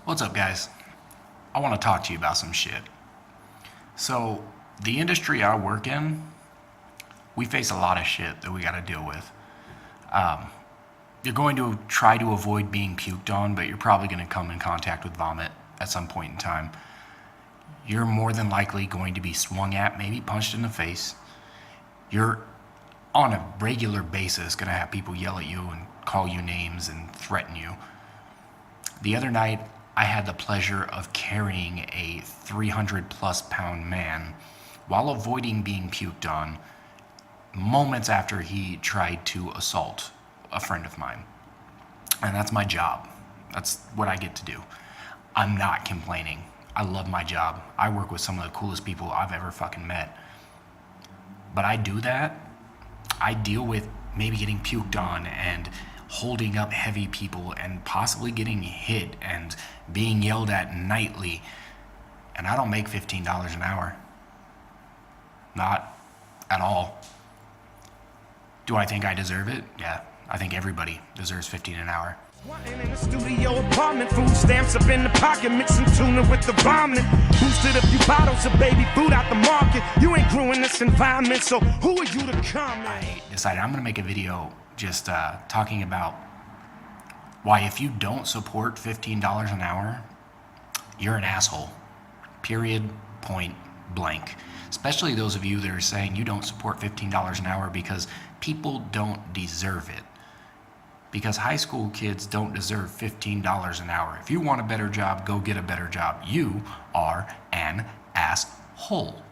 What's up, guys? I want to talk to you about some shit. So, the industry I work in, we face a lot of shit that we got to deal with. You're going to try to avoid being puked on, but you're probably going to come in contact with vomit at some point in time. You're more than likely going to be swung at, maybe punched in the face. You're on a regular basis going to have people yell at you and call you names and threaten you. The other night, I had the pleasure of carrying a 300 plus pound man while avoiding being puked on moments after he tried to assault a friend of mine. And that's my job. That's what I get to do. I'm not complaining. I love my job. I work with some of the coolest people I've ever fucking met. But I do that. I deal with maybe getting puked on and holding up heavy people and possibly getting hit and being yelled at nightly. And I don't make $15 an hour. Not at all. Do I think I deserve it? Yeah, I think everybody deserves $15 an hour. Squatting in the studio apartment, food stamps up in the pocket, mixing tuna with the vomit. Boosted a few bottles of baby food out the market. You ain't growing this environment, so who are you to comment? I decided I'm gonna make a video just talking about why if you don't support $15 an hour, you're an asshole. Period, point blank. Especially those of you that are saying you don't support $15 an hour because people don't deserve it. Because high school kids don't deserve $15 an hour. If you want a better job, go get a better job. You are an asshole.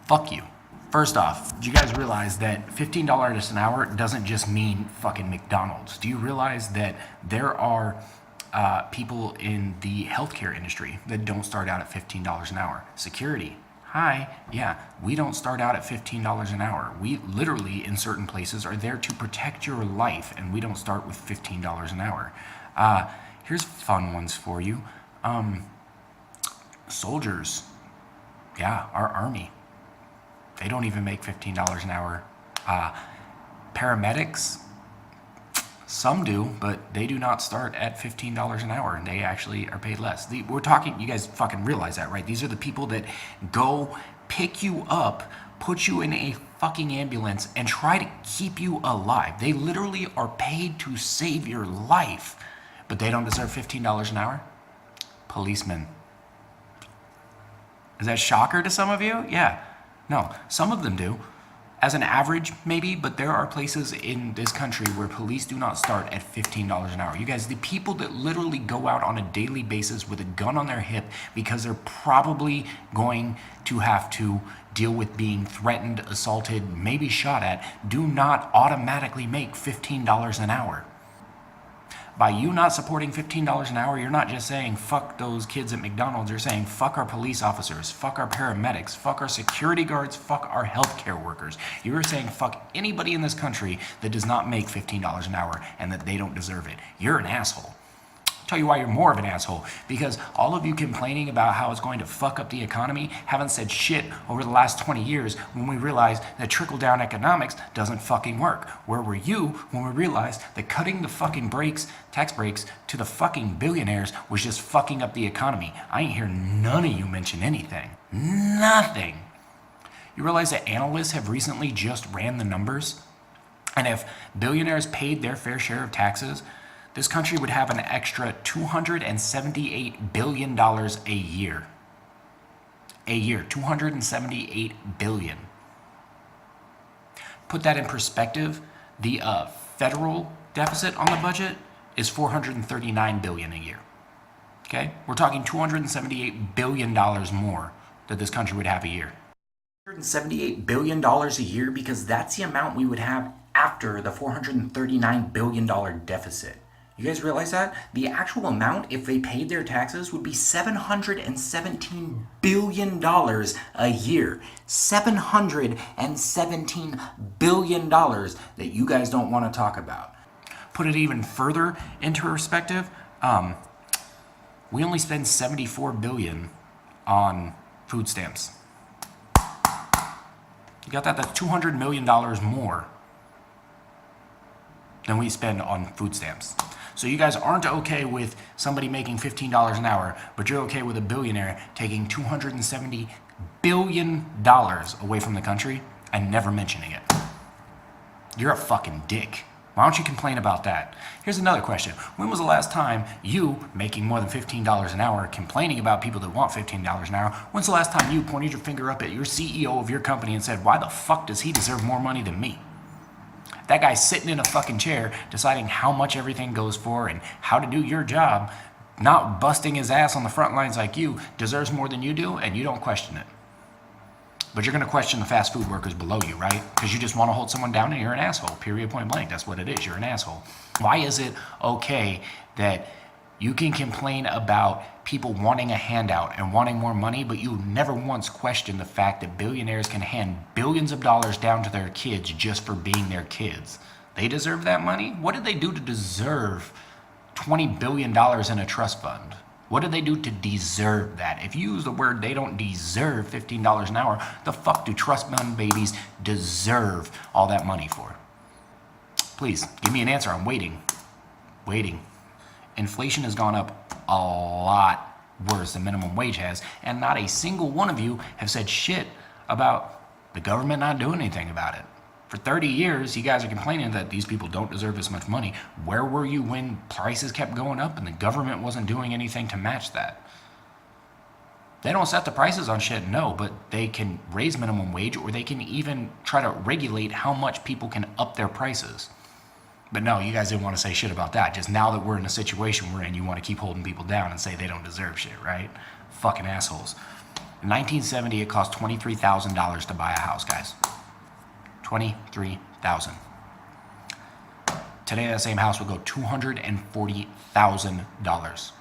Fuck you. First off, do you guys realize that $15 an hour doesn't just mean fucking McDonald's? Do you realize that there are people in the healthcare industry that don't start out at $15 an hour? Security. Hi, yeah, we don't start out at $15 an hour. We literally, in certain places, are there to protect your life, and we don't start with $15 an hour. Here's fun ones for you. Soldiers. Yeah, our army. They don't even make $15 an hour. Paramedics, some do, but they do not start at $15 an hour, and they actually are paid less. We're talking, you guys fucking realize that, right? These are the people that go pick you up, put you in a fucking ambulance, and try to keep you alive. They literally are paid to save your life, but they don't deserve $15 an hour? Policemen. Is that a shocker to some of you? Yeah. No, some of them do. As an average, maybe, but there are places in this country where police do not start at $15 an hour. You guys, the people that literally go out on a daily basis with a gun on their hip because they're probably going to have to deal with being threatened, assaulted, maybe shot at, do not automatically make $15 an hour. By you not supporting $15 an hour, you're not just saying fuck those kids at McDonald's, you're saying fuck our police officers, fuck our paramedics, fuck our security guards, fuck our healthcare workers. You're saying fuck anybody in this country that does not make $15 an hour and that they don't deserve it. You're an asshole. I'll tell you why you're more of an asshole. Because all of you complaining about how it's going to fuck up the economy haven't said shit over the last 20 years when we realized that trickle-down economics doesn't fucking work. Where were you when we realized that cutting the fucking breaks, tax breaks, to the fucking billionaires was just fucking up the economy? I ain't hear none of you mention anything. Nothing. You realize that analysts have recently just ran the numbers? And if billionaires paid their fair share of taxes, this country would have an extra $278 billion a year. A year, $278 billion. Put that in perspective, the federal deficit on the budget is $439 billion a year. Okay? We're talking $278 billion more that this country would have a year. $178 billion a year because that's the amount we would have after the $439 billion deficit. You guys realize that? The actual amount, if they paid their taxes, would be $717 billion a year. $717 billion that you guys don't want to talk about. Put it even further into perspective, we only spend $74 billion on food stamps. You got that? That's $200 million more than we spend on food stamps. So you guys aren't okay with somebody making $15 an hour, but you're okay with a billionaire taking $270 billion away from the country and never mentioning it. You're a fucking dick. Why don't you complain about that? Here's another question. When was the last time you, making more than $15 an hour, complaining about people that want $15 an hour, when's the last time you pointed your finger up at your CEO of your company and said, why the fuck does he deserve more money than me? That guy's sitting in a fucking chair deciding how much everything goes for and how to do your job, not busting his ass on the front lines like you, deserves more than you do, and you don't question it. But you're going to question the fast food workers below you, right? Because you just want to hold someone down and you're an asshole, period, point blank. That's what it is. You're an asshole. Why is it okay that you can complain about people wanting a handout and wanting more money, but you never once question the fact that billionaires can hand billions of dollars down to their kids just for being their kids? They deserve that money? What did they do to deserve $20 billion in a trust fund? What did they do to deserve that? If you use the word they don't deserve $15 an hour, the fuck do trust fund babies deserve all that money for? Please, give me an answer. I'm waiting. Waiting. Inflation has gone up a lot worse than minimum wage has, and not a single one of you have said shit about the government not doing anything about it. For 30 years, you guys are complaining that these people don't deserve this much money. Where were you when prices kept going up and the government wasn't doing anything to match that? They don't set the prices on shit, no, but they can raise minimum wage, or they can even try to regulate how much people can up their prices. But no, you guys didn't want to say shit about that. Just now that we're in a situation we're in, you want to keep holding people down and say they don't deserve shit, right? Fucking assholes. In 1970, it cost $23,000 to buy a house, guys. $23,000. Today, that same house would go $240,000.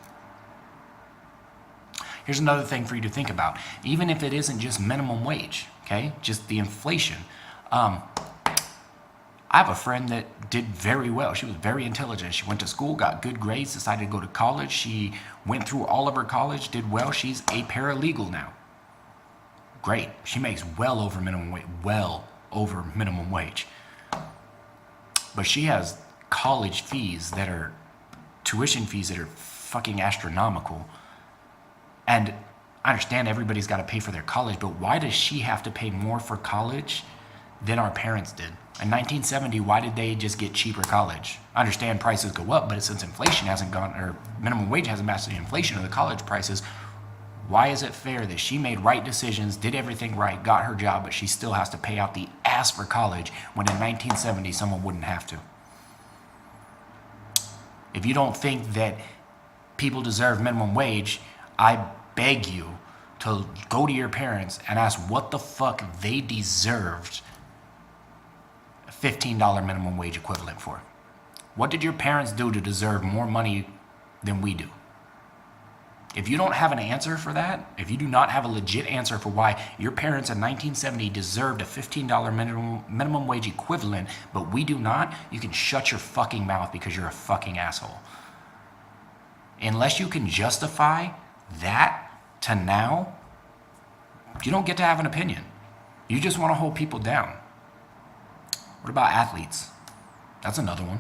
Here's another thing for you to think about. Even if it isn't just minimum wage, okay, just the inflation. I have a friend that did very well. She was very intelligent. She went to school, got good grades, decided to go to college. She went through all of her college, did well. She's a paralegal now. Great. She makes well over minimum wage. But she has college fees that are tuition fees that are fucking astronomical. And I understand everybody's got to pay for their college, but why does she have to pay more for college than our parents did? In 1970, why did they just get cheaper college? I understand prices go up, but since inflation hasn't gone, or minimum wage hasn't matched the inflation of the college prices, why is it fair that she made right decisions, did everything right, got her job, but she still has to pay out the ass for college when in 1970 someone wouldn't have to? If you don't think that people deserve minimum wage, I beg you to go to your parents and ask what the fuck they deserved a $15 minimum wage equivalent for. What did your parents do to deserve more money than we do? If you don't have an answer for that, if you do not have a legit answer for why your parents in 1970 deserved a $15 minimum wage equivalent, but we do not, you can shut your fucking mouth because you're a fucking asshole. Unless you can justify that to now, you don't get to have an opinion. You just want to hold people down. What about athletes? That's another one.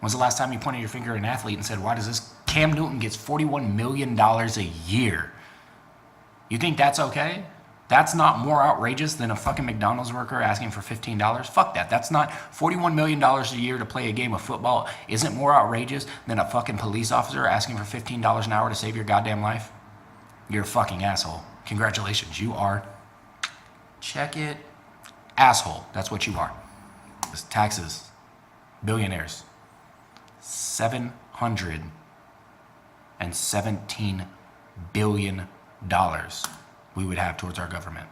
When's the last time you pointed your finger at an athlete and said, why does this Cam Newton gets $41 million a year? You think that's okay? That's not more outrageous than a fucking McDonald's worker asking for $15? Fuck that. That's not $41 million a year to play a game of football isn't more outrageous than a fucking police officer asking for $15 an hour to save your goddamn life? You're a fucking asshole. Congratulations. You are, check it, asshole. That's what you are. It's taxes. Billionaires. $717 billion we would have towards our government.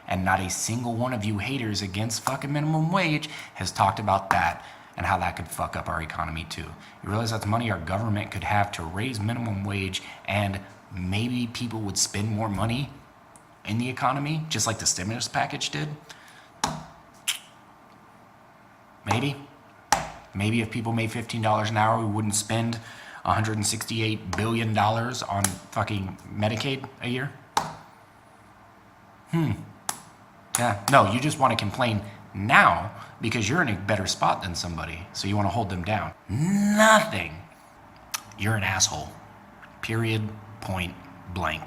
And not a single one of you haters against fucking minimum wage has talked about that and how that could fuck up our economy too. You realize that's money our government could have to raise minimum wage, and maybe people would spend more money in the economy, just like the stimulus package did? Maybe. Maybe if people made $15 an hour, we wouldn't spend $168 billion on fucking Medicaid a year. Yeah, no, you just want to complain now because you're in a better spot than somebody, so you want to hold them down. Nothing you're an asshole. Period. Point blank.